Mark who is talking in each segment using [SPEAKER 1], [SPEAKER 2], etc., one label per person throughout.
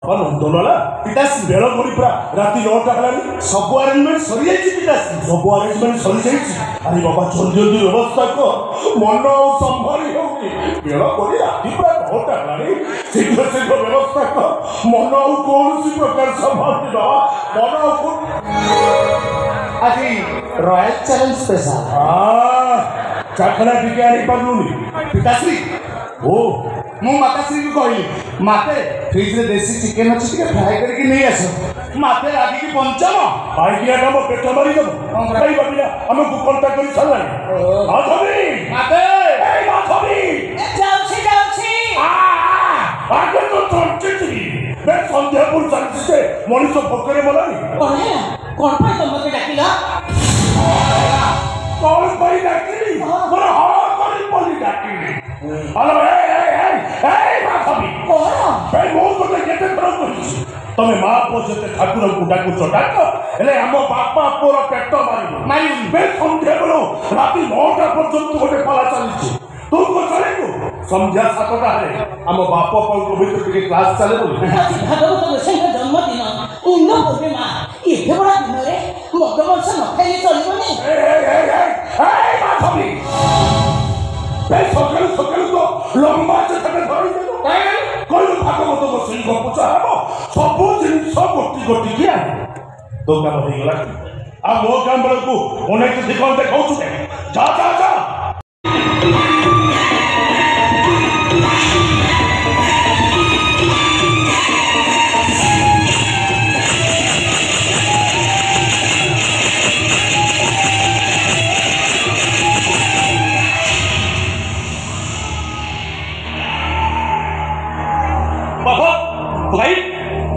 [SPEAKER 1] नंदनला पिताश्री बेल करी पूरा राति 9टा है सब अरेंजमेंट सरी जाइए पिताश्री सब अरेंजमेंट सरी जाइए अरे बाबा जल्दी जल्दी व्यवस्था को मन संभाली होगी बेल करी राति पूरा 9टा है शीघ्र शीघ्र व्यवस्था को मन कौन सी प्रकार संभाली बाबा मन
[SPEAKER 2] आज रॉयल चैलेंज स्पेशल
[SPEAKER 1] चाखना टिके आनी पार्लुनी पिताश्री ओ
[SPEAKER 2] मु माताश्री को कहली माते फ्रिज रे देसी चिकन अच्छी टिके फ्राई करके नहीं आस माते रागी की पंचम
[SPEAKER 1] आइडिया का मो पेट मारी दो कई बाबिला हम को कांटेक्ट कर छलाई माधवी
[SPEAKER 2] माते
[SPEAKER 1] ए माधवी
[SPEAKER 3] जाउछि
[SPEAKER 1] आगे तो चलचित्री बे संध्यापुर चलचिते मनीष भोकरे मलानी
[SPEAKER 3] कोन पाई तुमके डाकिला
[SPEAKER 1] कौन भाई डाकिली मोर हा करी बोली डाकिली हेलो ए माधवी
[SPEAKER 3] कोन
[SPEAKER 1] बे मो को केते तरह करिछि तमे मां पोजते ठाकुर को डाकु चटाक हेले हम बापा पोर पेट मारी बे संध्या बेलो राति 9टा पर्यंत गोटे पाला चलिछि तू को चलेगु संध्या 7टा है हम बाप को भीतर के क्लास चले बोली
[SPEAKER 3] भागवत गोसाईଙ୍କ जन्मदिन उन्न पूर्णिमा एते बड़ा दिन रे मद वर्ष न खाइले चलिबनी
[SPEAKER 1] ए माधवी बे सकाल सकाल तो लंबा चटके धरि देबो कोई भागवत गोसाई को पूछा हबो सब जिनिस गोटी गोटी किया तो काम हो गला आ मो काम बेलकू अनेक दिखन देखाउछु जा जा जा
[SPEAKER 4] बाबा भाई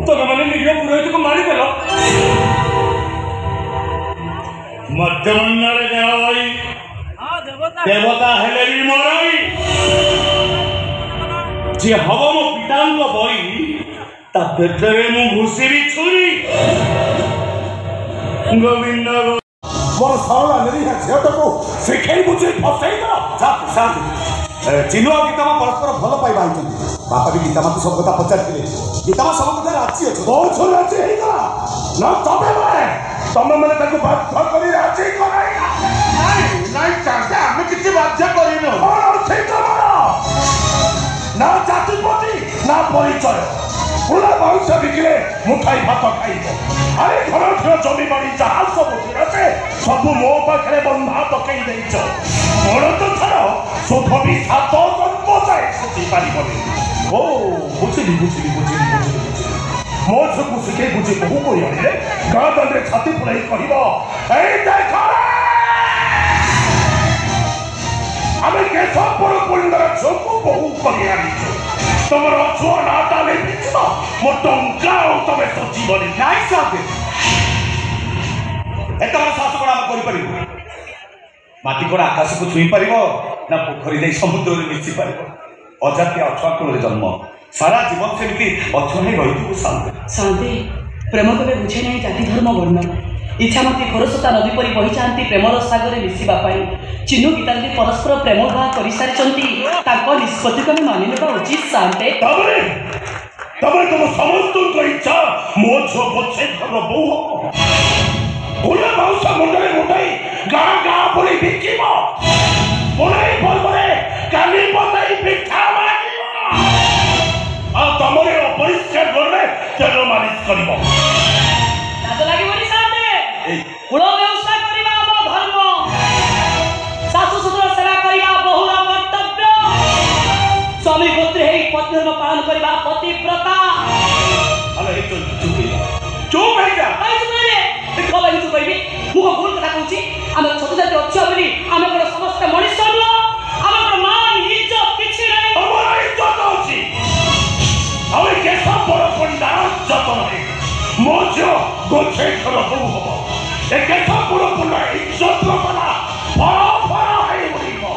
[SPEAKER 4] तुम मैंने निरीह पुरोहित को मारी देलो
[SPEAKER 1] मध्यमन्नरे देवई देवता हेले भी मोरई जे हव मो पितांग बई ता पेटरे मु घुसीरी छुरी गोविंद मोर सरला नेरी है झेटको सिखै बुझे फसै ना
[SPEAKER 2] साथ साथ चिन्ह गीता परस्पर भल पाइबा आइछन बापा भी गीता माते सब कथा पचारथिले गीता सब कथा राजी अछि
[SPEAKER 1] बहुत छोरा राजी हे गला ना तमे माने ताको बाध्य करी राजी कराई
[SPEAKER 2] नहीं चाहते हमें किसी बाध्य करिनो
[SPEAKER 1] और ठीक तमरा ना जातिपति ना परिचय पूरा भविष्य बिकले मुठाई भात खाइबो अरे घर घर जमी बाड़ी जहाज सब उठिरते सब मो पाखरे बंधा पकई देइछ मोर तो छाड़ो सुध भी 7 जन्म जाए सुधी पारिबनी ओ बुझिली मो छकु सिखे बुझी बहु कोई आले गाँ दंडे छाती पुराई कहब ए देख आमे केशवपुर कुंडर छकु बहु करी आनिछु तमर छुआ नाटा ले बिछ मो टंका तमे सोचीबनी
[SPEAKER 2] नहीं साथे एतम सास कोड़ा करि परिबो माटी कोड़ा आकाश को छुई परिबो ना पोखरी दे समुद्र रे मिछि परिबो अजाति अछुआ जन्म सारा जीवन सेमती अछुआ रही
[SPEAKER 3] शांति प्रेम केवे बुझे नहीं जाति धर्म वर्ण इच्छा मती खरसता नदी परी बही चाहती प्रेमर सागर मिसिबा चिन्हु गीता जी परस्पर प्रेम विवाह कर सारी निष्पत्ति को मानि नेबा उचित शांति
[SPEAKER 1] तबरे तुम समस्त इच्छा मो झो बच्चे घर बो बोले मौसा मुंडे मुंडई गाँ गाँ बोली बिकिबो बोले बोले काली बताई पिठा मागिबो आ तमरे अपरिष्कार करले तेल मालिश करिबो
[SPEAKER 3] लाज लागिबनी शांति कुल व्यवस्था करिबा हम धर्म सासु ससुर सेवा करिबा बहुरा कर्तव्य स्वामी गोत्र हे पति धर्म पालन करिबा पतिव्रता
[SPEAKER 1] अरे चुप है क्या
[SPEAKER 3] देखो भाई तू कहबी मुको भूल कथा कहूची हम छोट जाति अच्छा बोली हम को समस्त मनुष्य न हम मान इज्जत किछि नहीं
[SPEAKER 1] हमारा इज्जत होची हमें कैसा बड़ा पंडाल इज्जत नहीं मोजो गोछे कर हो ए कैसा बड़ा पंडाल इज्जत न बना बड़ा है बोलिबो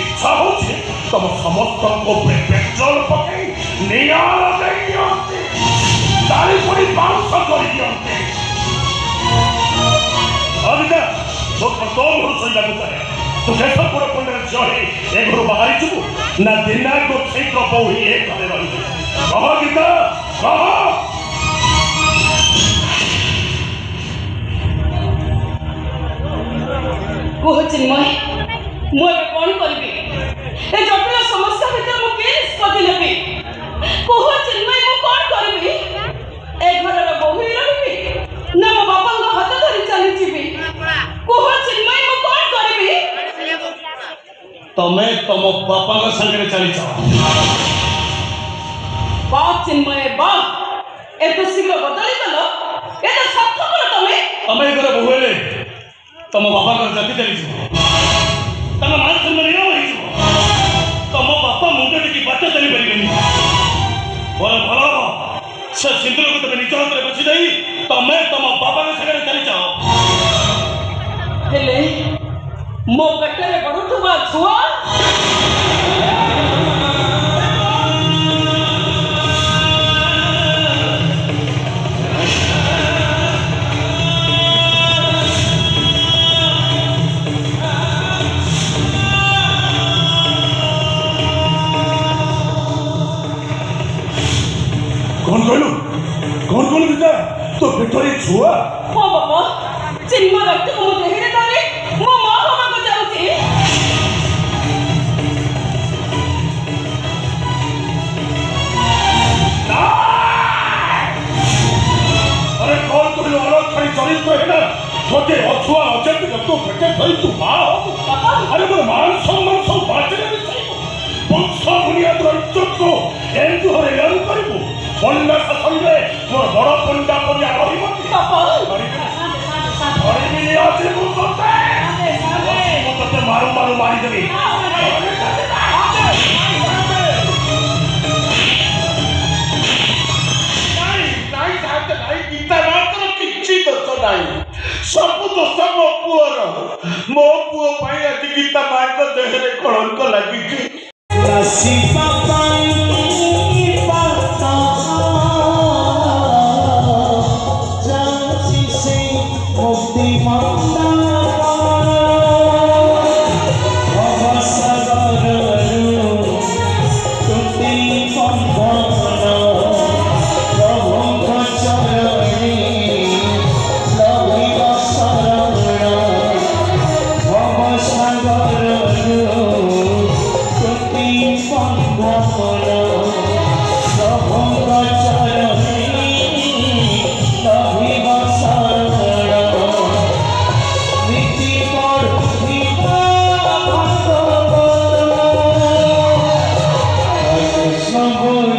[SPEAKER 1] इच्छा होची तुम समस्त को पेट्रोल पके नियाल देइयंते दारी पड़ी बाउंस कर दियंते अबिता तो घर सही लगता है तो कैसा पूरा पंडर झे ए घर बाहरी चुबु ना दिना को ठीक बहु एक घरे रही कह गीता
[SPEAKER 3] कुह चिन्मय मु कौन करी ए जटिल समस्या भीतर मु के निष्पत्ति लेबी कुह चिन्मय मु कौन करी ए घर बहु रही ना मो बापा हाथ धरी चली जीवी कुह चिन्मय मु कौन करी
[SPEAKER 2] तमें तुम बापा संगे चली
[SPEAKER 3] बाप चिन्मय बाप एत शीघ्र बदली गल ए तो सत्य कर तमें
[SPEAKER 2] घर बहु हेले तुम बापा जाति चली मान सम्मान तुम बापा मुंड टेकी बात चली पारे भल से सिंदूर को तुम निज हाथ में बची नहीं तुम्हें तुम बापा सागर चली
[SPEAKER 3] हेले मो पेटे बढ़ुवा छुआ
[SPEAKER 1] कौन कौन बिता तो पेटरी छुआ
[SPEAKER 3] हो बाबा चिन्मा रक्त को देहरे दारे मो मां बाबा को जाउची
[SPEAKER 1] अरे कौन तो अलग खड़ी चरित्र है ना छोटे अछुआ अजट जब तो पेटे धरी तू मां हो अरे मोर मान सम्मान सब बाटे वंश बुनियाद इज्जत को एंतु हरे यार करिबो बंदा शासनरे मोर बड़ पंडा परिया रहिबो
[SPEAKER 3] पापा
[SPEAKER 1] अरे मिले आछे मु तते मारू मारू मारी देबी
[SPEAKER 5] सब दोष मो पुअर मो पुओ पाई आज गीता मार देहरे कलंक लगी
[SPEAKER 6] Some